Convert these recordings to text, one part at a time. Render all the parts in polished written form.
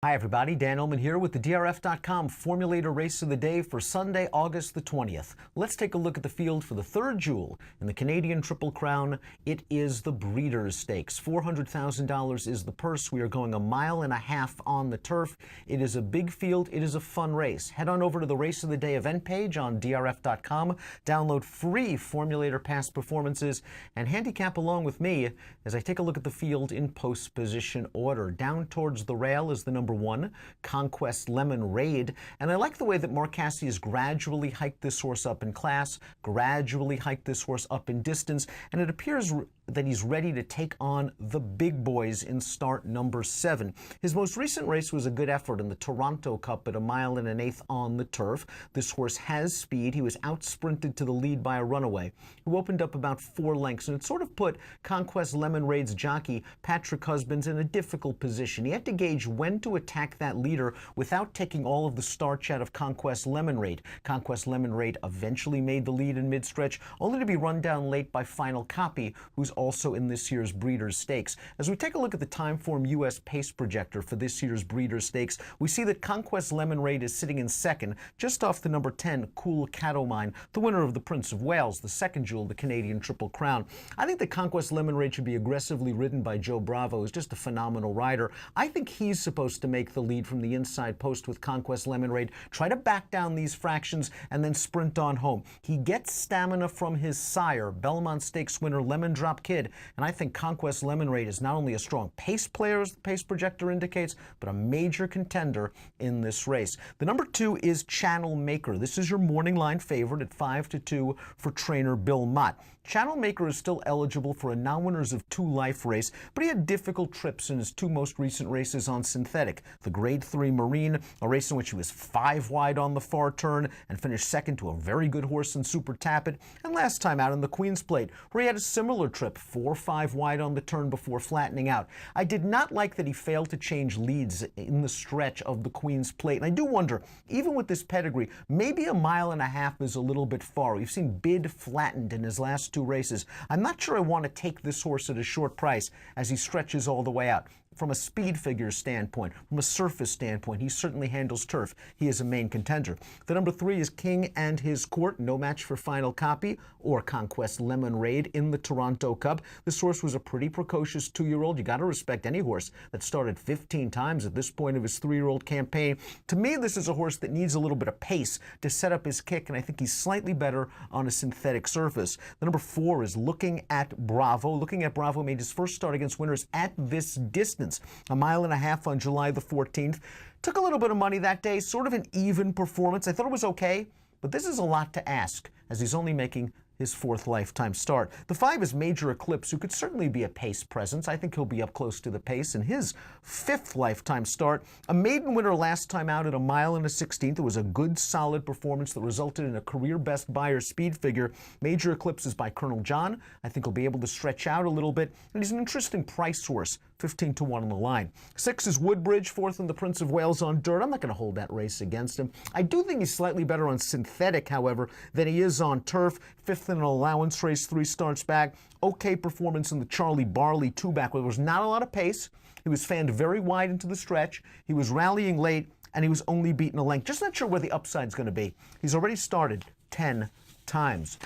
Hi everybody, Dan Ullman here with the DRF.com Formulator Race of the Day for Sunday, August the 20th. Let's take a look at the field for the third jewel in the Canadian Triple Crown. It is the Breeders' Stakes. $400,000 is the purse. We are going a mile and a half on the turf. It is a big field. It is a fun race. Head on over to the Race of the Day event page on DRF.com. Download free Formulator past performances and handicap along with me as I take a look at the field in post position order. Down towards the rail is the number 1, Conquest Lemon Raid. And I like the way that Mark Casse has gradually hiked this horse up in class, gradually hiked this horse up in distance, and it appears that he's ready to take on the big boys in start number 7. His most recent race was a good effort in the Toronto Cup at a mile and an eighth on the turf. This horse has speed. He was out-sprinted to the lead by a runaway who opened up about 4 lengths, and it sort of put Conquest Lemon Raid's jockey, Patrick Husbands, in a difficult position. He had to gauge when to attack that leader without taking all of the starch out of Conquest Lemon Raid. Conquest Lemon Raid eventually made the lead in mid-stretch, only to be run down late by Final Copy, who's also in this year's Breeders' Stakes. As we take a look at the Timeform US pace projector for this year's Breeders' Stakes, we see that Conquest Lemon Raid is sitting in second, just off the number 10, Cool Cattlemine, the winner of the Prince of Wales, the second jewel of the Canadian Triple Crown. I think that Conquest Lemon Raid should be aggressively ridden by Joe Bravo. He's just a phenomenal rider. I think he's supposed to make the lead from the inside post with Conquest Lemon Raid, try to back down these fractions, and then sprint on home. He gets stamina from his sire, Belmont Stakes winner Lemon Drop Kid, and I think Conquest Lemon Raid is not only a strong pace player, as the pace projector indicates, but a major contender in this race. The number 2 is Channel Maker. This is your morning line favorite at 5-2 for trainer Bill Mott. Channel Maker is still eligible for a non-winners of 2 life race, but he had difficult trips in his 2 most recent races on synthetic. The Grade 3 Marine, a race in which he was 5 wide on the far turn and finished second to a very good horse in Super Tappet, and last time out in the Queen's Plate, where he had a similar trip, 4-5 wide on the turn before flattening out. I did not like that he failed to change leads in the stretch of the Queen's Plate, and I do wonder, even with this pedigree, maybe a mile and a half is a little bit far. We've seen Bid flattened in his last 2 races. I'm not sure I want to take this horse at a short price as he stretches all the way out. From a speed figure standpoint, from a surface standpoint, he certainly handles turf. He is a main contender. The number 3 is King and His Court, no match for Final Copy or Conquest Lemon Raid in the Toronto Cup. This horse was a pretty precocious 2-year-old. You got to respect any horse that started 15 times at this point of his 3-year-old campaign. To me, this is a horse that needs a little bit of pace to set up his kick, and I think he's slightly better on a synthetic surface. The number 4 is Looking at Bravo. Looking at Bravo made his first start against winners at this distance. A mile and a half on July the 14th. Took a little bit of money that day, sort of an even performance. I thought it was okay, but this is a lot to ask as he's only making his 4th lifetime start. The 5 is Major Eclipse, who could certainly be a pace presence. I think he'll be up close to the pace in his 5th lifetime start. A maiden winner last time out at a mile and a 16th. It was a good, solid performance that resulted in a career best Beyer speed figure. Major Eclipse is by Colonel John. I think he'll be able to stretch out a little bit, and he's an interesting price horse. 15-1 on the line. 6 is Woodbridge, 4th in the Prince of Wales on dirt. I'm not going to hold that race against him. I do think he's slightly better on synthetic, however, than he is on turf. 5th in an allowance race, 3 starts back. Okay performance in the Charlie Barley 2-back, where there was not a lot of pace. He was fanned very wide into the stretch. He was rallying late, and he was only beaten a length. Just not sure where the upside's going to be. He's already started 10 times.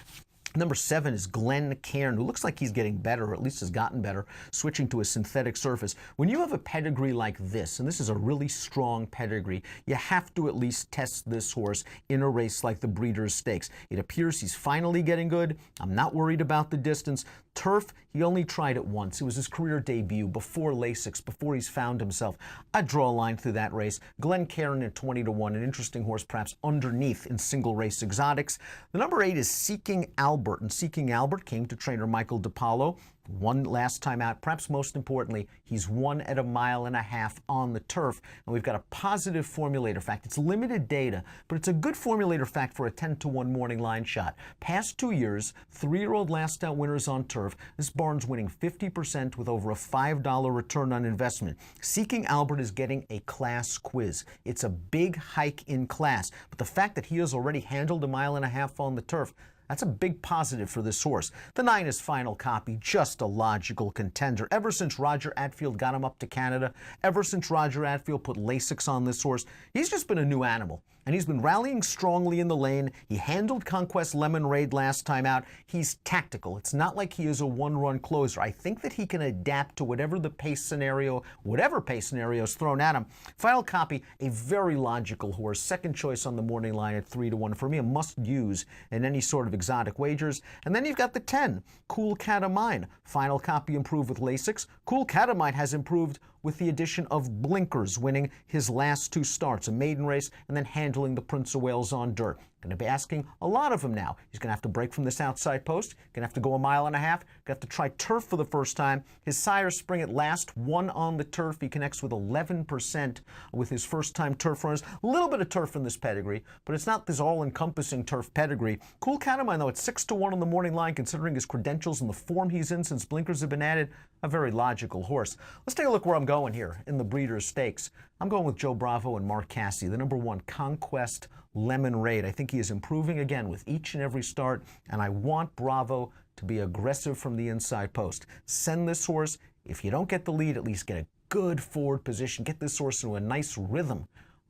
Number 7 is Glenn Cairn, who looks like he's getting better, or at least has gotten better, switching to a synthetic surface. When you have a pedigree like this, and this is a really strong pedigree, you have to at least test this horse in a race like the Breeders' Stakes. It appears he's finally getting good. I'm not worried about the distance. Turf, he only tried it once. It was his career debut before Lasix, before he's found himself. I'd draw a line through that race. Glenn Cairn at 20-1, an interesting horse perhaps underneath in single race exotics. The number 8 is Seeking Albert, and Seeking Albert came to trainer Michael DiPaolo. Won last time out. Perhaps most importantly, he's won at a mile and a half on the turf, and we've got a positive formulator fact. It's limited data, but it's a good formulator fact for a 10-1 morning line shot. Past 2 years, 3-year-old last out winners on turf. This barn's winning 50% with over a $5 return on investment. Seeking Albert is getting a class quiz. It's a big hike in class, but the fact that he has already handled a mile and a half on the turf, That's a big positive for this horse. The 9 is Final Copy, just a logical contender. Ever since Roger Attfield got him up to Canada, ever since Roger Attfield put Lasix on this horse, he's just been a new animal. And he's been rallying strongly in the lane. He handled Conquest Lemon Raid last time out. He's tactical. It's not like he is a one-run closer. I think that he can adapt to whatever pace scenario is thrown at him. Final Copy, a very logical horse. Second choice on the morning line at 3-1. For me, a must-use in any sort of exotic wagers. And then you've got the 10, Cool Catamine. Final Copy improved with Lasix. Cool Catamine has improved with the addition of blinkers, winning his last 2 starts, a maiden race and then handling the Prince of Wales on dirt. Going to be asking a lot of him now. He's going to have to break from this outside post. Going to have to go a mile and a half. Going to have to try turf for the first time. His sire Spring at Last won on the turf. He connects with 11% with his first-time turf runners. A little bit of turf in this pedigree, but it's not this all-encompassing turf pedigree. Cool Catamine, though, at 6-1 on the morning line, considering his credentials and the form he's in since blinkers have been added, a very logical horse. Let's take a look where I'm going here in the Breeders' Stakes. I'm going with Joe Bravo and Mark Cassidy, the number 1 Conquest Lemon Raid. I think he is improving again with each and every start, and I want Bravo to be aggressive from the inside post. Send this horse. If you don't get the lead, at least get a good forward position. Get this horse into a nice rhythm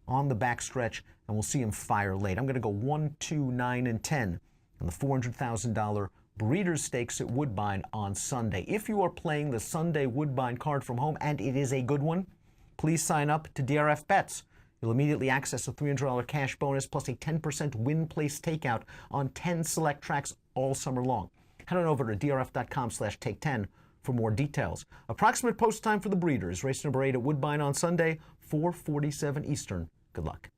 on the backstretch, and we'll see him fire late. I'm going to go 1, 2, 9, and 10 in the $400,000 Breeders' Stakes at Woodbine on Sunday. If you are playing the Sunday Woodbine card from home, and it is a good one, please sign up to DRF Bets. You'll immediately access a $300 cash bonus plus a 10% win place takeout on 10 select tracks all summer long. Head on over to drf.com/take10 for more details. Approximate post time for the Breeders. Race number 8 at Woodbine on Sunday, 4:47 Eastern. Good luck.